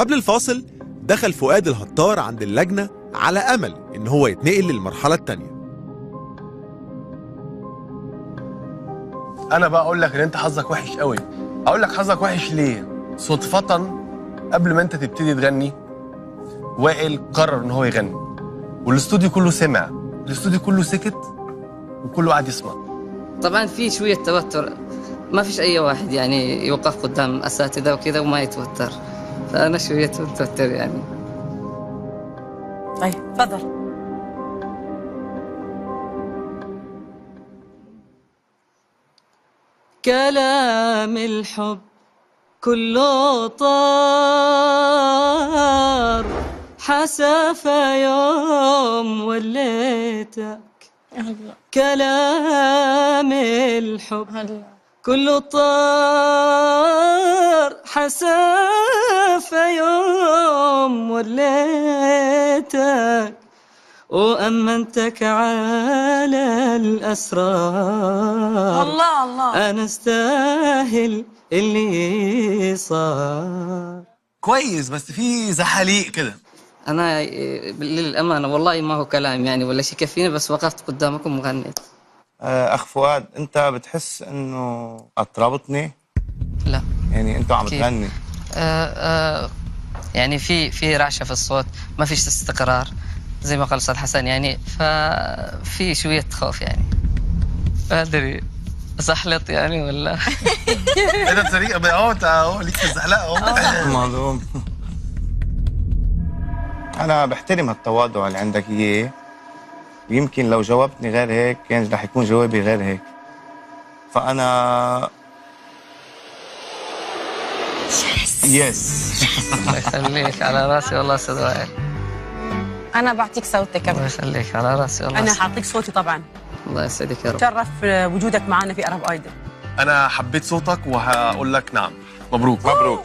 قبل الفاصل دخل فؤاد الهطار عند اللجنة على أمل إن هو يتنقل للمرحلة التانية. أنا بقى أقول لك إن أنت حظك وحش قوي. أقول لك حظك وحش ليه؟ صدفة قبل ما أنت تبتدي تغني وائل قرر إن هو يغني، والاستوديو كله سمع، الاستوديو كله سكت وكله قاعد يسمع. طبعا في شوية توتر، ما فيش أي واحد يعني يوقف قدام أساتذة وكذا وما يتوتر، فأنا شوية متوتر يعني. طيب تفضل. كلام الحب كله طار، حسافة يوم وليتك. كلام الحب كله طار، حسافة يوم وليتك، وأمنتك على الأسرار. الله الله، أنا استاهل اللي صار. كويس، بس في زحاليق كده. أنا للأمانة والله ما هو كلام يعني ولا شيء يكفيني، بس وقفت قدامكم وغنيت. أخ فؤاد، أنت بتحس إنه أطربتني؟ لا يعني أنت عم تغني يعني في رعشة في الصوت، ما فيش استقرار زي ما قال أستاذ حسن يعني، ففي شوية خوف يعني. ما أدري زحلط يعني ولا ايه ده طريقة اهو ليك في الزحلقة اهو. معلوم. أنا بحترم هالتواضع اللي عندك إياه، ويمكن لو جاوبتني غير هيك كان رح يكون جوابي غير هيك، فأنا يس. الله يخليك، على راسي والله أستاذ وائل. أنا بعطيك صوتك. الله يخليك، على راسي والله. أنا حاعطيك صوتي طبعا. الله يسعدك يا رب. تشرف وجودك معنا في أرب ايدل. انا حبيت صوتك وهقول لك نعم. مبروك. مبروك.